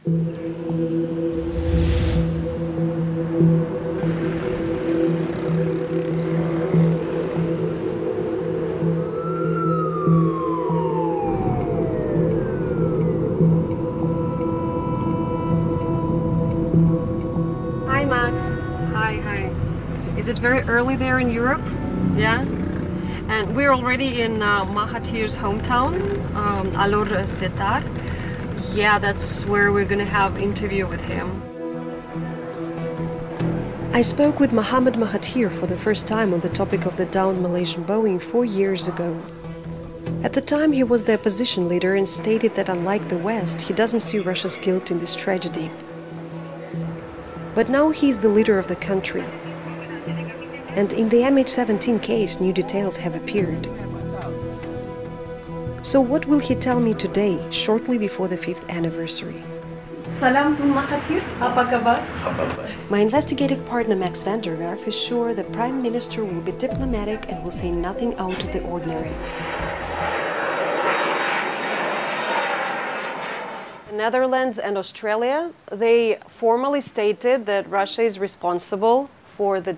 Hi, Max. Hi. Is it very early there in Europe? Yeah? And we're already in Mahathir's hometown, Alor Setar. Yeah, that's where we're going to have an interview with him. I spoke with Mohammed Mahathir for the first time on the topic of the downed Malaysian Boeing 4 years ago. At the time, he was the opposition leader and stated that unlike the West, he doesn't see Russia's guilt in this tragedy. But now he's the leader of the country. And in the MH17 case, new details have appeared. So what will he tell me today, shortly before the 5th anniversary? Salam to Mahathir, apa kabar? My investigative partner Max van der Werf is sure the Prime Minister will be diplomatic and will say nothing out of the ordinary. The Netherlands and Australia, they formally stated that Russia is responsible for the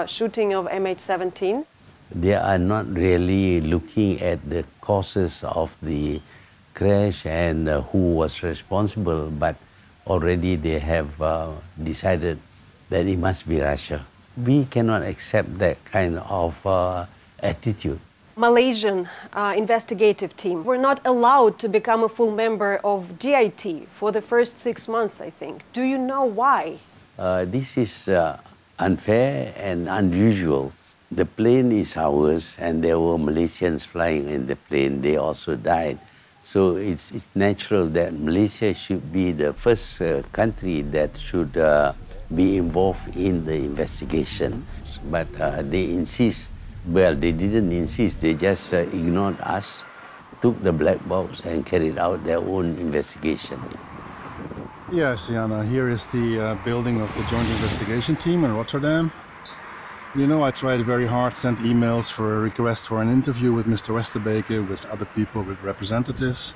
shooting of MH17. They are not really looking at the causes of the crash and who was responsible, but already they have decided that it must be Russia. We cannot accept that kind of attitude. Malaysian investigative team were not allowed to become a full member of GIT for the first 6 months, I think. Do you know why? This is unfair and unusual. The plane is ours, and there were Malaysians flying in the plane. They also died. So it's natural that Malaysia should be the first country that should be involved in the investigation. But they insist. Well, they didn't insist. They just ignored us, took the black box, and carried out their own investigation. Yes, Jana, here is the building of the Joint Investigation Team in Rotterdam. You know, I tried very hard, sent emails for a request for an interview with Mr. Westerbeke, with other people, with representatives.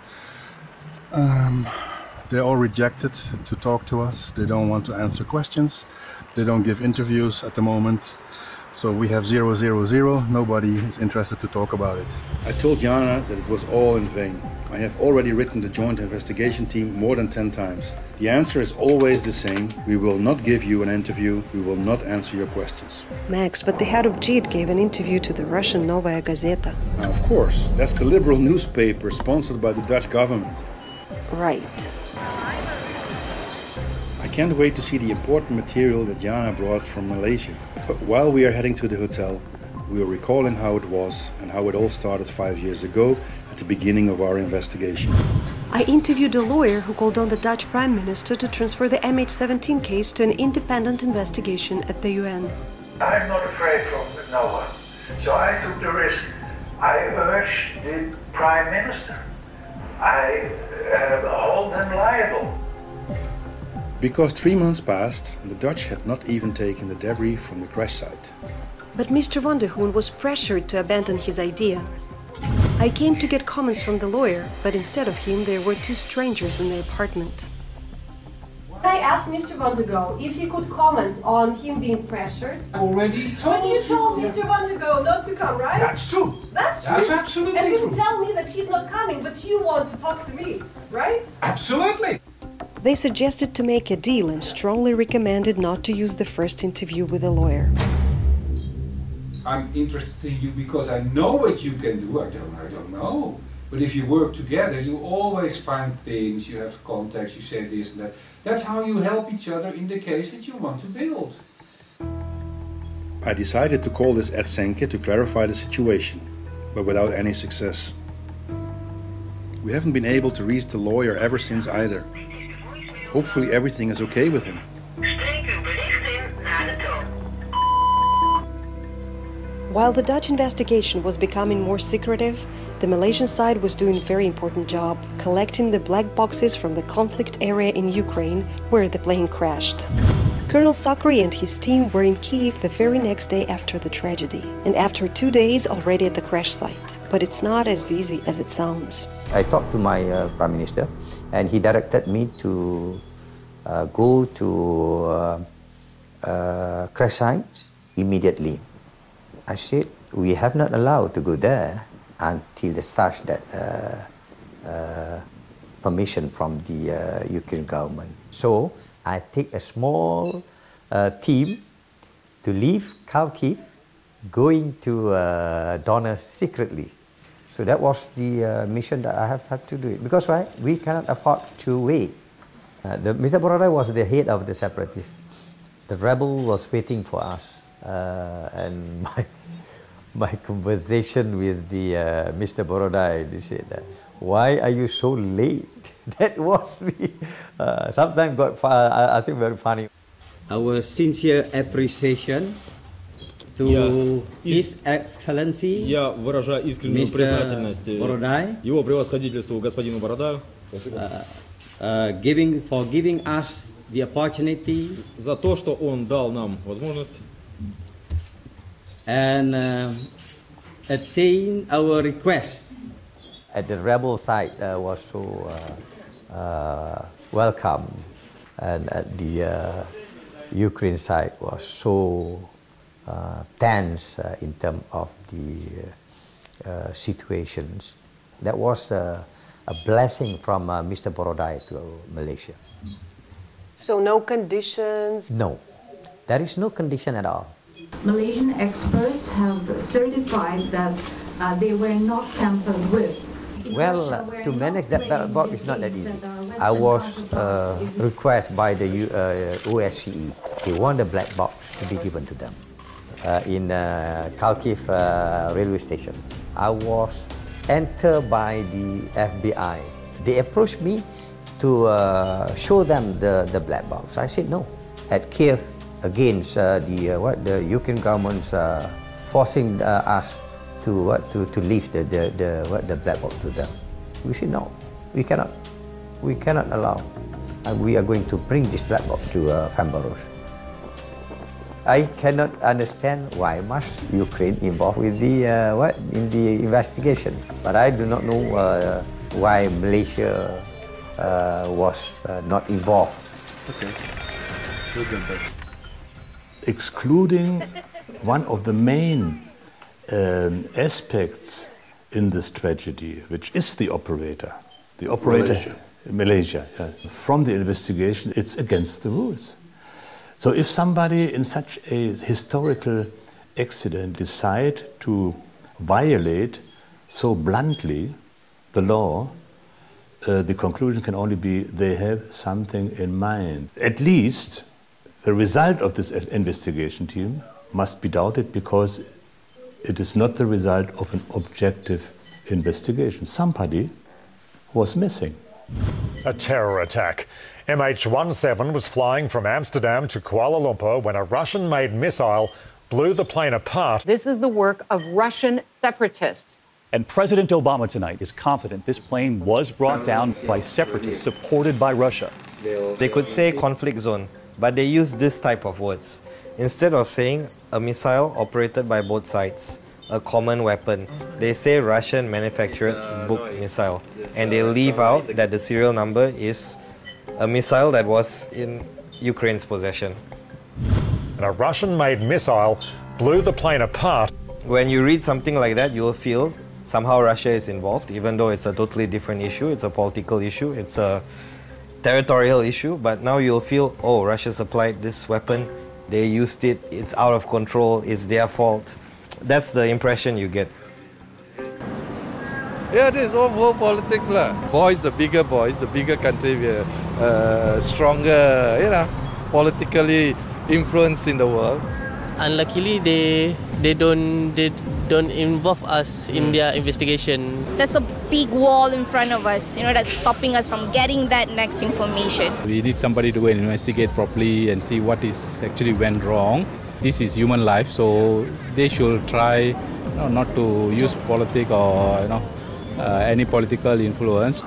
They all rejected to talk to us. They don't want to answer questions. They don't give interviews at the moment. So we have 000. Nobody is interested to talk about it. I told Jana that it was all in vain. I have already written the Joint Investigation Team more than 10 times. The answer is always the same. We will not give you an interview. We will not answer your questions. Max, but the head of JIT gave an interview to the Russian Novaya Gazeta. Now, of course, that's the liberal newspaper sponsored by the Dutch government. Right. I can't wait to see the important material that Jana brought from Malaysia. But while we are heading to the hotel, we are recalling how it was and how it all started 5 years ago at the beginning of our investigation. I interviewed a lawyer who called on the Dutch Prime Minister to transfer the MH17 case to an independent investigation at the UN. I'm not afraid from no one, so I took the risk. I urged the Prime Minister. I hold them liable. Because 3 months passed and the Dutch had not even taken the debris from the crash site. But Mr. van der Hoorn was pressured to abandon his idea. I came to get comments from the lawyer, but instead of him there were 2 strangers in the apartment. I asked Mr. van der Go if he could comment on him being pressured. Already told But you told Mr. van der Go not to come, right? That's true. That's true. That's absolutely and you true. tell me that he's not coming, but you want to talk to me, right? Absolutely. They suggested to make a deal and strongly recommended not to use the first interview with a lawyer. I'm interested in you because I know what you can do. I don't know. But if you work together, you always find things, you have contacts, you say this and that. That's how you help each other in the case that you want to build. I decided to call this Ed Senke to clarify the situation, but without any success. We haven't been able to reach the lawyer ever since either. Hopefully everything is okay with him. While the Dutch investigation was becoming more secretive, the Malaysian side was doing a very important job, collecting the black boxes from the conflict area in Ukraine where the plane crashed. Colonel Sakri and his team were in Kyiv the very next day after the tragedy, and after 2 days already at the crash site. But it's not as easy as it sounds. I talked to my Prime Minister, and he directed me to go to crash sites immediately. I said, we have not allowed to go there until the such that permission from the Ukraine government. So I take a small team to leave Kharkiv, going to Donetsk secretly. So that was the mission that I have had to do it. Because why? We cannot afford to wait. Mr. Borodai was the head of the separatists. The rebel was waiting for us. And my conversation with the Mr. Borodai, they said, why are you so late? That was the, sometimes I think very funny. Our sincere appreciation to His Excellency Я выражаю искреннюю признательность его превосходительству господину Бородаю for giving us the opportunity за то, что он дал нам возможность and attain our request. At the rebel side was so welcome, and at the Ukraine side was so tense in terms of the situations. That was a blessing from Mr. Borodai to Malaysia. So no conditions? No, there is no condition at all. Malaysian experts have certified that they were not tampered with. Well, to manage that ballot box is not that easy. I was requested by the OSCE. They want the black box to be given to them in Kharkiv railway station. I was entered by the FBI. They approached me to show them the black box. I said no. At Kiev, against the Ukraine government's forcing us to leave the black box to them. We said no, we cannot allow, and we are going to bring this black box to Fambaros. I cannot understand why must Ukraine involved with the in the investigation, but I do not know why Malaysia was not involved. Okay. Excluding one of the main aspects in this tragedy, which is the operator, Malaysia, yeah. From the investigation, it's against the rules. So if somebody in such a historical accident decide to violate so bluntly the law, the conclusion can only be they have something in mind. At least the result of this investigation team must be doubted because it is not the result of an objective investigation. Somebody was missing. A terror attack. MH17 was flying from Amsterdam to Kuala Lumpur when a Russian-made missile blew the plane apart. This is the work of Russian separatists. And President Obama tonight is confident this plane was brought down by separatists supported by Russia. They could say conflict zone, but they use this type of words. Instead of saying a missile operated by both sides, a common weapon, they say Russian manufactured book missile. And they leave out that the serial number is a missile that was in Ukraine's possession. And a Russian-made missile blew the plane apart. When you read something like that, you'll feel somehow Russia is involved, even though it's a totally different issue. It's a political issue, it's a territorial issue, but now you'll feel, oh, Russia supplied this weapon, they used it, it's out of control, it's their fault. That's the impression you get. Yeah, this is all world politics lah. Boys, the bigger country, we are stronger, politically influenced in the world. Unluckily, they don't involve us in their investigation. There's a big wall in front of us, that's stopping us from getting that next information. We need somebody to go and investigate properly and see what is actually went wrong. This is human life, so they should try not to use politics or any political influence.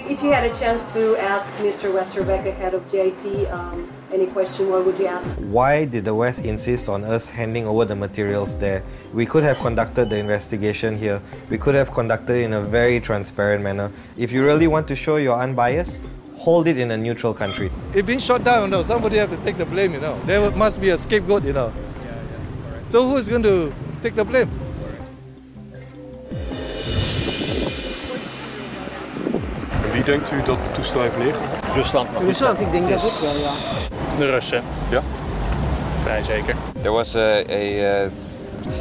If you had a chance to ask Mr. Westerbeck, head of JIT, any question, what would you ask? Why did the West insist on us handing over the materials there? We could have conducted the investigation here. We could have conducted it in a very transparent manner. If you really want to show you're unbiased, hold it in a neutral country. It's been shot down, you know. Somebody have to take the blame, you know. There must be a scapegoat, you know. So who's going to take the blame? Wie denkt u dat het toestel heeft neergehaald? Rusland. Rusland, ik denk dat ook wel, ja. De Russen? Ja. Vrij zeker. There was a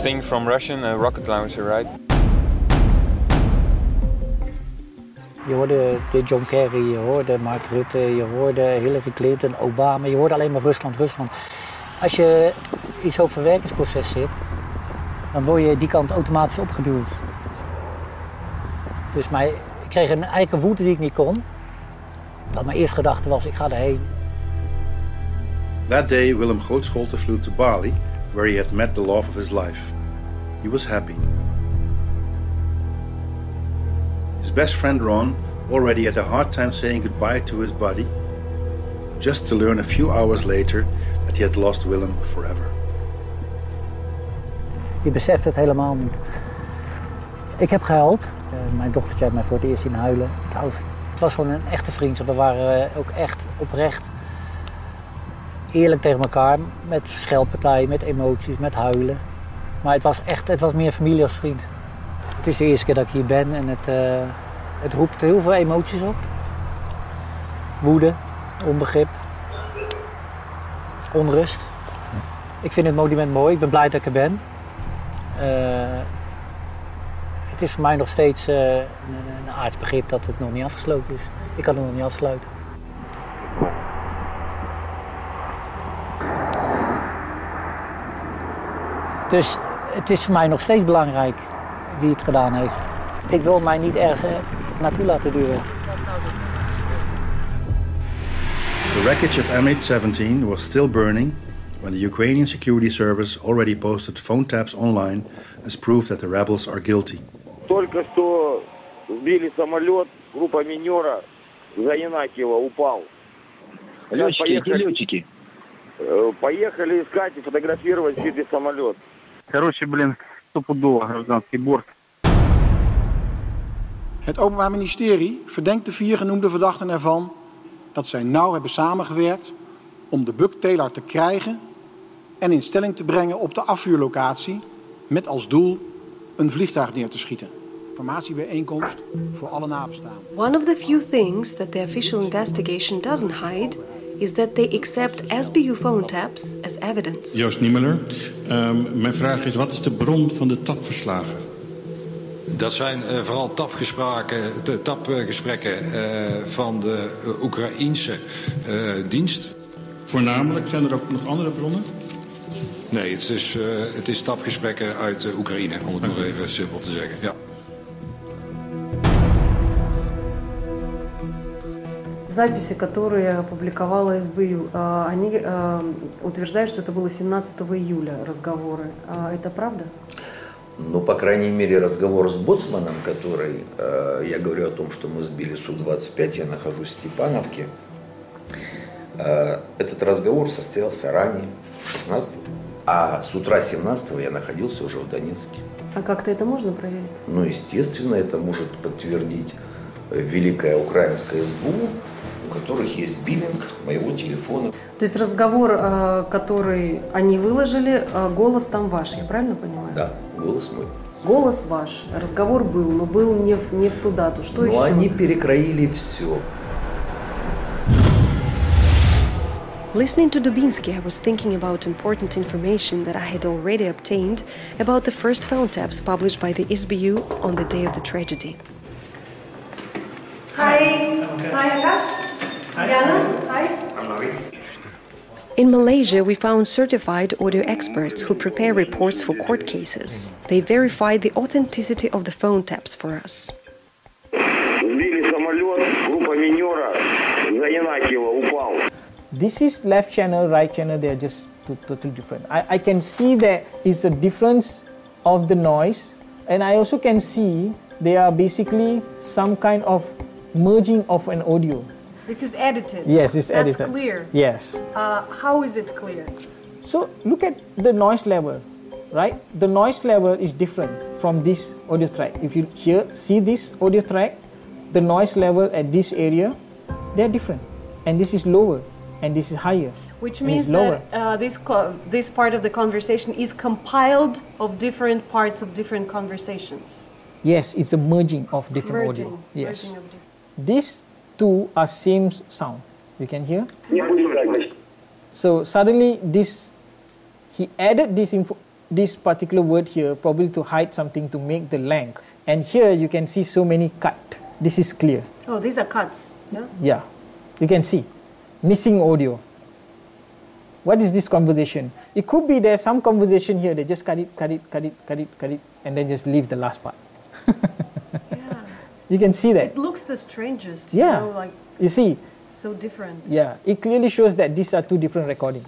thing from Russian, a rocket launcher, right? Je hoorde de John Kerry, je hoorde Mark Rutte, je hoorde Hillary Clinton, Obama. Je hoorde alleen maar Rusland, Rusland. Als je in zo'n verwerkingsproces zit, dan word je die kant automatisch opgeduwd. Dus ik kreeg een eigen woede die ik niet kon. Dat mijn eerste gedachte was, ik ga erheen. That day, Willem Grootscholte flew to Bali, where he had met the love of his life. He was happy. His best friend Ron already had a hard time saying goodbye to his buddy, just to learn a few hours later that he had lost Willem forever. Je beseft het helemaal niet. Ik heb gehuild. Mijn dochtertje heeft mij voor het eerst zien huilen. Het was gewoon een echte vriendschap. We waren ook echt oprecht eerlijk tegen elkaar. Met scheldpartijen, met emoties, met huilen. Maar het was meer familie als vriend. Het is de eerste keer dat ik hier ben en het roept heel veel emoties op. Woede, onbegrip, onrust. Ik vind het monument mooi, ik ben blij dat ik er ben. Het is voor mij nog steeds een aardsbegrip dat het nog niet afgesloten is. Ik kan het nog niet afsluiten. Dus het is voor mij nog steeds belangrijk wie het gedaan heeft. Ik wil mij niet ergens naartoe laten duwen. The wreckage of MH17 was still burning when the Ukrainian security service already posted phone taps online as proof that the rebels are guilty. Только что сбили самолет, группа минера, Заинакиева упал. Летчики, эти летчики. Поехали искать и фотографировать сбитый самолет. Короче, стопудово гражданский борт. Het Openbaar Ministerie verdenkt de 4 genoemde verdachten ervan dat zij nauw hebben samengewerkt om de bucktailor te krijgen en in stelling te brengen op de afvuurlocatie met als doel een vliegtuig neer te schieten. Informatiebijeenkomst voor alle nabestaanden. One of the few things that the official investigation doesn't hide is that they accept SBU phone taps as evidence. Joost Niemeller, mijn vraag is, wat is de bron van de tapverslagen? Dat zijn vooral tapgesprekken van de Oekraïense dienst. Voornamelijk, zijn er ook nog andere bronnen? Nee, het is tapgesprekken uit Oekraïne, om het nog even simpel te zeggen. Ja. Записи, которые опубликовала СБУ, они утверждают, что это было 17 июля разговоры. Это правда? Ну, по крайней мере, разговор с боцманом, который, я говорю о том, что мы сбили Су-25, я нахожусь в Степановке. Этот разговор состоялся ранее, 16-го, а с утра 17-го я находился уже в Донецке. А как-то это можно проверить? Ну, естественно, это может подтвердить Великая Украинская СБУ, у которых есть биллинг моего телефона. То есть разговор, который они выложили, голос там ваш, я правильно понимаю? Да, голос мой. Голос ваш, разговор был, но был не в ту дату. Что еще? Но они перекроили все. Listening to Dubinsky, I was thinking about important information that I had already obtained about the first phone taps published by the SBU on the day of the tragedy. Hi. Hi, Akash. Hi. Diana. Hi. I'm Marie. In Malaysia, we found certified audio experts who prepare reports for court cases. They verified the authenticity of the phone taps for us. This is left channel, right channel, they are just totally different. I can see there is a difference of the noise, and I also can see they are basically some kind of merging of an audio. This is edited. Yes, it's edited. That's clear. Yes. How is it clear? So look at the noise level, right? The noise level is different from this audio track. If you see this audio track, the noise level at this area, they're different. And this is lower, and this is higher. Which means that this part of the conversation is compiled of different parts of different conversations. Yes, it's a merging of different audio. Yes. These two are same sound. You can hear? So suddenly he added this particular word here probably to hide something to make the length. And here you can see so many cuts. This is clear. Oh, these are cuts. Yeah. Yeah. You can see missing audio. What is this conversation? It could be there's some conversation here. They just cut it, and then just leave the last part. Yeah. You can see that. It looks the strangest. Yeah. You know, like you see. So different. Yeah. It clearly shows that these are two different recordings.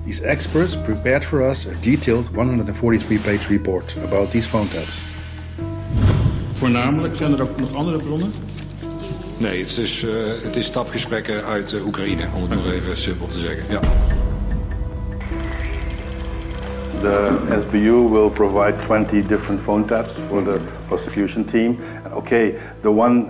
These experts prepared for us a detailed 143-page report about these phone taps. Voornamelijk, zijn er ook nog andere bronnen? Nee, het is tapgesprekken uit Oekraïne, om het nog even simpel te zeggen. Ja. The SBU will provide 20 different phone taps for the prosecution team. And okay, the one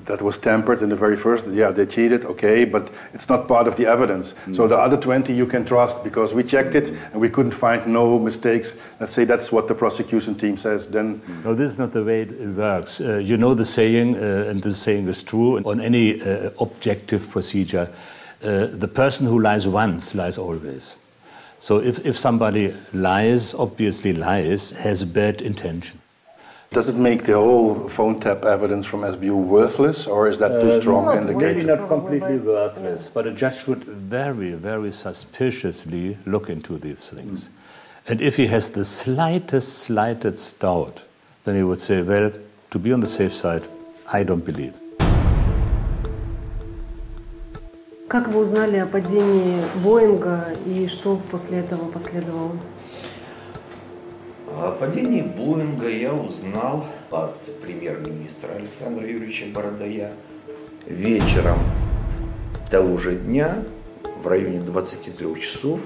that was tampered in the very first, yeah, they cheated, okay, but it's not part of the evidence. So the other 20 you can trust because we checked it and we couldn't find no mistakes. Let's say that's what the prosecution team says, then... No, this is not the way it works. You know the saying, and this saying is true, on any objective procedure, the person who lies once lies always. So if somebody lies, obviously lies, has bad intention. Does it make the whole phone tap evidence from SBU worthless, or is that too strong an indicator? Maybe not completely worthless, but a judge would very, very suspiciously look into these things. And if he has the slightest doubt, then he would say, well, to be on the safe side, I don't believe. Как вы узнали о падении Боинга и что после этого последовало? О падении Боинга я узнал от премьер-министра Александра Юрьевича Бородая вечером того же дня, в районе 23 часов,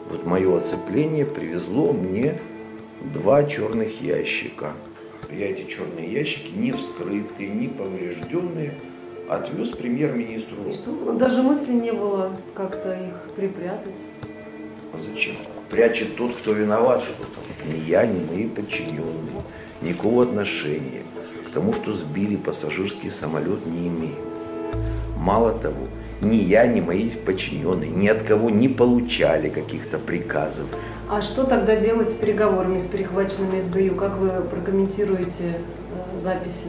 вот мое оцепление привезло мне 2 черных ящика. Я эти черные ящики не вскрытые, не поврежденные отвез премьер-министру. Даже мысли не было как-то их припрятать. А зачем? Прячет тот, кто виноват, что там. Ни я, ни мои подчиненные никакого отношения к тому, что сбили пассажирский самолет, не имеем. Мало того, ни я, ни мои подчиненные ни от кого не получали каких-то приказов. А что тогда делать с переговорами с перехваченными СБЮ? Как вы прокомментируете записи?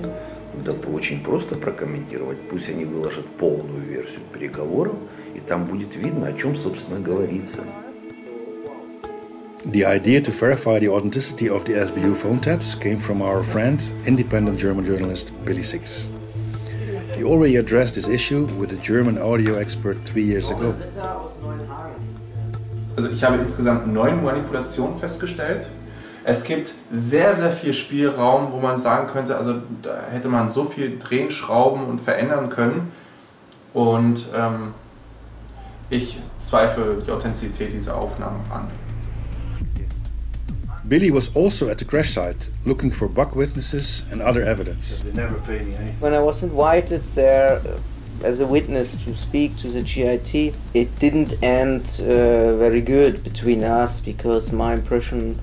Да очень просто прокомментировать. Пусть они выложат полную версию переговоров, и там будет видно, о чем, собственно, говорится. The idea to verify the authenticity of the SBU phone taps came from our friend, independent German journalist Billy Six. He already addressed this issue with a German audio expert 3 years ago. Also ich habe insgesamt 9 Manipulationen festgestellt. Es gibt sehr, sehr viel Spielraum, wo man sagen könnte, also da hätte man so viel drehen, schrauben und verändern können. Und ich zweifle die Authentizität dieser Aufnahmen an. Billy was also at the crash site, looking for bug witnesses and other evidence. When I was invited there as a witness to speak to the GIT, it didn't end very good between us, because my impression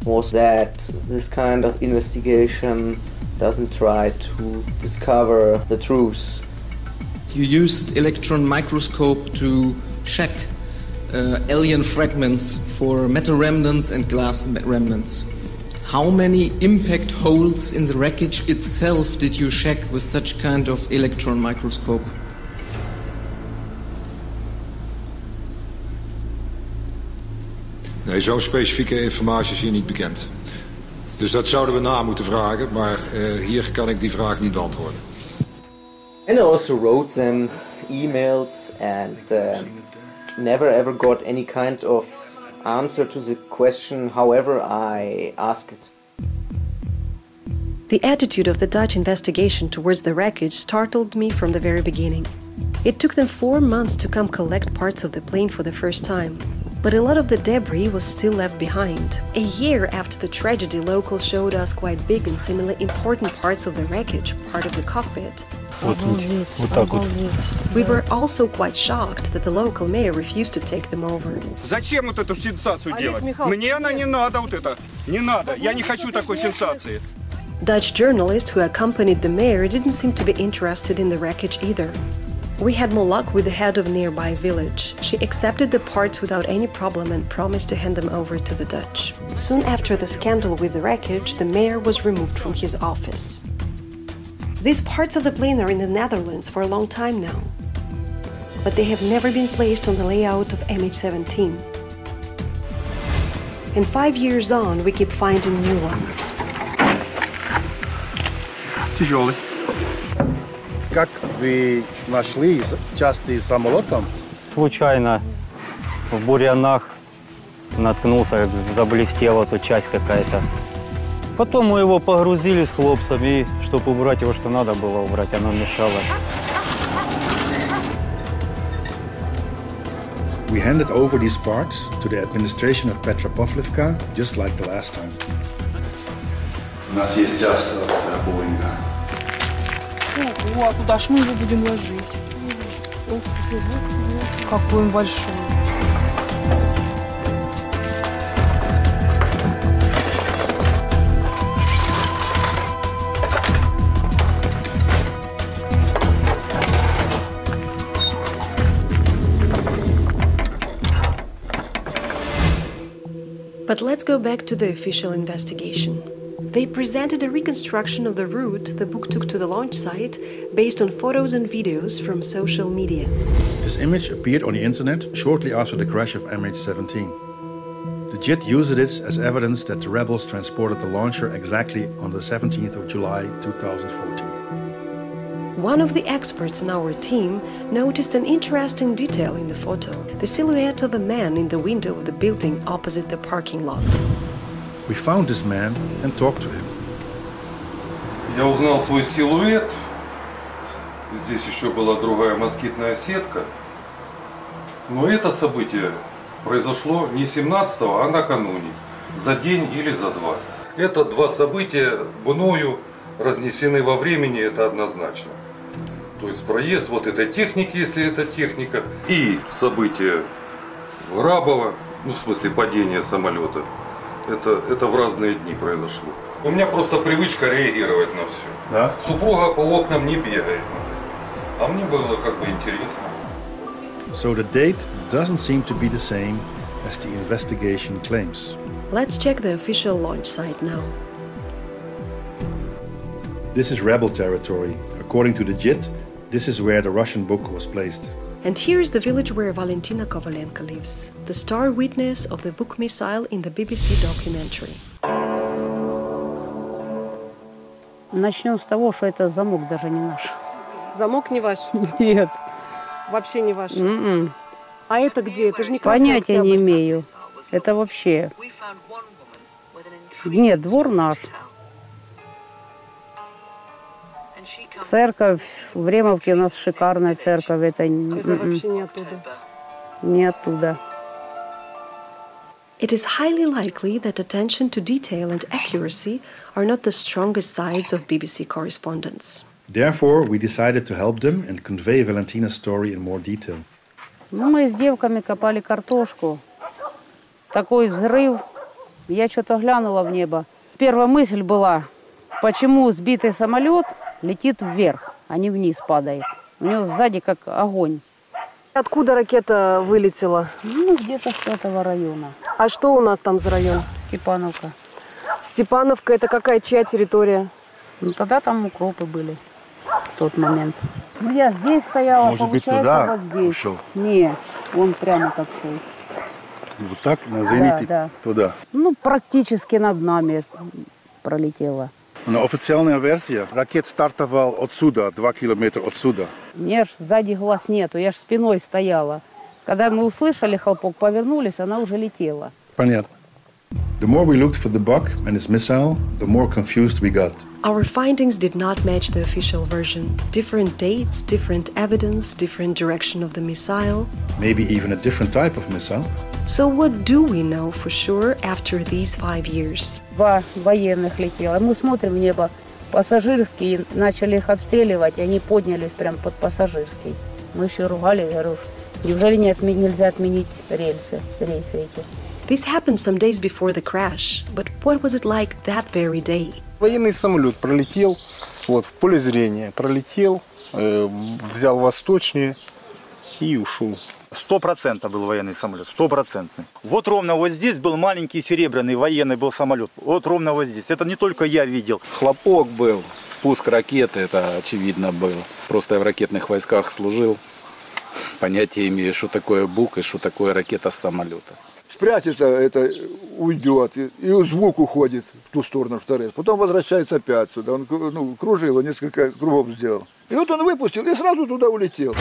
was that this kind of investigation doesn't try to discover the truth. You used electron microscope to check alien fragments for metal remnants and glass remnants. How many impact holes in the wreckage itself did you check with such kind of electron microscope? Nee, zo'n specifieke informatie is hier niet bekend. Dus dat zouden we na moeten vragen, maar hier kan ik die vraag niet beantwoorden. And I also wrote them emails and never ever got any kind of answer to the question, however I asked it. The attitude of the Dutch investigation towards the wreckage startled me from the very beginning. It took them 4 months to come collect parts of the plane for the first time, but a lot of the debris was still left behind. A year after the tragedy, locals showed us quite big and seemingly important parts of the wreckage, part of the cockpit. We were also quite shocked that the local mayor refused to take them over. Зачем вот эту сенсацию делать? Мне она не надо вот это. Не надо. Я не хочу такой сенсации. Dutch journalists who accompanied the mayor didn't seem to be interested in the wreckage either. We had more luck with the head of a nearby village. She accepted the parts without any problem and promised to hand them over to the Dutch. Soon after the scandal with the wreckage, the mayor was removed from his office. These parts of the plane are in the Netherlands for a long time now, but they have never been placed on the layout of MH17. And 5 years on, we keep finding new ones. Тяжелый. Как вы нашли части самолета? Случайно в бурьянах наткнулся, заблестела тут часть какая-то. Потом мы его погрузили с хлопцами, и чтобы убрать его, что надо было убрать, оно мешало. We handed over these parts to the administration of Petropavlovka, just like the last time. У нас есть часть от Боинга. Ого, а куда ж мы его будем ложить? Какой он большой. But let's go back to the official investigation. They presented a reconstruction of the route the book took to the launch site based on photos and videos from social media. This image appeared on the internet shortly after the crash of MH17. The JIT used it as evidence that the rebels transported the launcher exactly on the 17th of July 2014. One of the experts in our team noticed an interesting detail in the photo, the silhouette of a man in the window of the building opposite the parking lot. We found this man and talked to him. Я узнал свой силуэт. Здесь еще была другая москитная сетка. Но это событие произошло не 17-го, а накануне. За день или за два. Это два события мною разнесены во времени, это однозначно. То есть проезд вот этой техники, если это техника, и событие Грабова, ну в смысле падение самолета, это в разные дни произошло. У меня просто привычка реагировать на все. Да? Супруга по окнам не бегает, а мне было как бы интересно. So the date doesn't seem to be the same as the investigation claims. Let's check the official launch site now. This is rebel territory. According to the JIT, this is where the Russian book was placed. And here's the village where Valentina Kovalenko lives, the star witness of the book missile in the BBC documentary. Начнем с того, что это замок даже не наш. Замок не ваш? Нет. Вообще не ваш? А это где? Это же не Красный Понятия Октябрь. не имею. Это вообще... Нет, двор наш. Церковь, в Ремовке у нас шикарная церковь. Это вообще не оттуда. Не оттуда. It is highly likely that attention to detail and accuracy are not the strongest sides of BBC correspondents. Therefore, we decided to help them and convey Valentina's story in more detail. Ну, мы с девками копали картошку. Такой взрыв. Я что-то глянула в небо. Первая мысль была, почему сбитый самолет летит вверх, а не вниз падает. У него сзади как огонь. Откуда ракета вылетела? Ну, где-то с этого района. А что у нас там за район? Степановка. Степановка – это какая, чья территория? Ну, тогда там укропы были в тот момент. Ну, я здесь стояла, Может быть, получается, туда вот здесь. ушел? Не, он прямо так шел. Вот так, на зените, да. туда. Ну, практически над нами пролетела. Но официальная версия, ракет стартовал отсюда, 2 километра отсюда. Мне ж сзади глаз нету, я ж спиной стояла. Когда мы услышали хлопок, повернулись, она уже летела. Понятно. The more we looked for the bug and its missile, the more confused we got. Our findings did not match the official version. Different dates, different evidence, different direction of the missile. Maybe even a different type of missile. So what do we know for sure after these 5 years? 2 военных летело. Мы смотрим в небо пассажирские, начали их обстреливать, и они поднялись прямо под пассажирский. Мы еще ругали, говорю, неужели нельзя отменить рейсы эти? This happened some days before the crash, but what was it like that very day? Военный самолет пролетел, вот, в поле зрения, пролетел, взял восточнее и ушел. 100% был военный самолет, 100%. Вот ровно вот здесь был маленький серебряный военный был самолет, вот ровно вот здесь. Это не только я видел. Хлопок был, пуск ракеты, это очевидно было. Просто я в ракетных войсках служил, понятия имею, что такое бук и что такое ракета с самолета. Спрячется, это уйдет, и звук уходит в ту сторону, в торец. Потом возвращается опять сюда. Он кружил, несколько кругов сделал. И вот он выпустил и сразу туда улетел.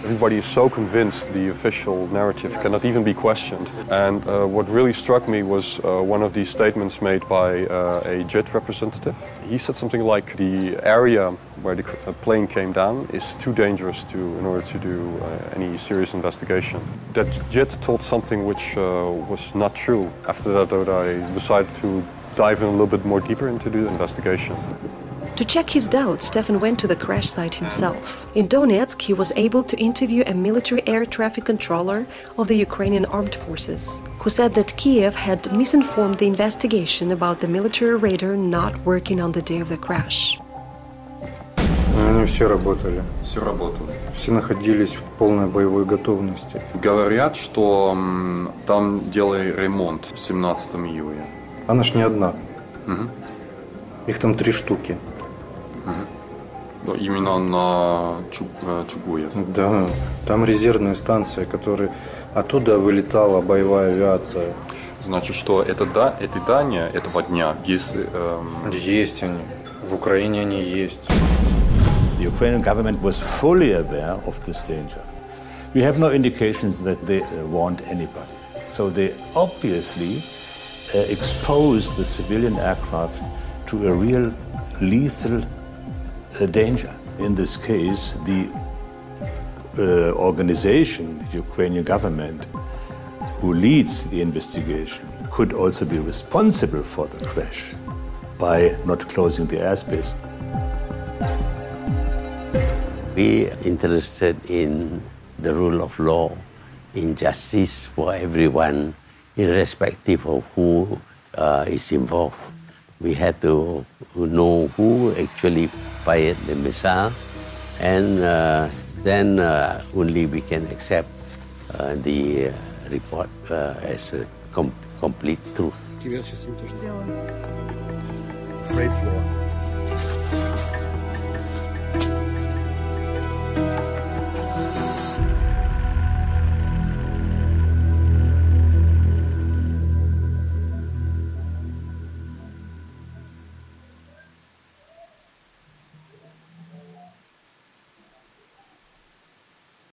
Everybody is so convinced the official narrative cannot even be questioned. And what really struck me was one of these statements made by a JIT representative. He said something like the area where the plane came down is too dangerous in order to do any serious investigation. That JIT told something which was not true. After that, I decided to dive in a little bit more deeper into the investigation. To check his doubts, Stefan went to the crash site himself. In Donetsk, he was able to interview a military air traffic controller of the Ukrainian armed forces, who said that Kiev had misinformed the investigation about the military radar not working on the day of the crash. Они все работали. Все работали. Все находились в полной боевой готовности. Говорят, что там делали ремонт 17 июля. Она ж не одна. Их там 3 штуки. Именно на Чугуев. Да, там резервная станция, которая оттуда вылетала боевая авиация. Значит, что эти здания этого дня есть? Есть они. В Украине они есть. The Ukrainian government was fully aware of this danger. We have no indications that they warned anybody. So they obviously exposed the civilian aircraft to a real lethal danger. In this case, the organization, the Ukrainian government, who leads the investigation, could also be responsible for the crash by not closing the airspace. We are interested in the rule of law, in justice for everyone, irrespective of who is involved. We have to know who actually fired the missile, and then only we can accept the report as a complete truth. Freight floor.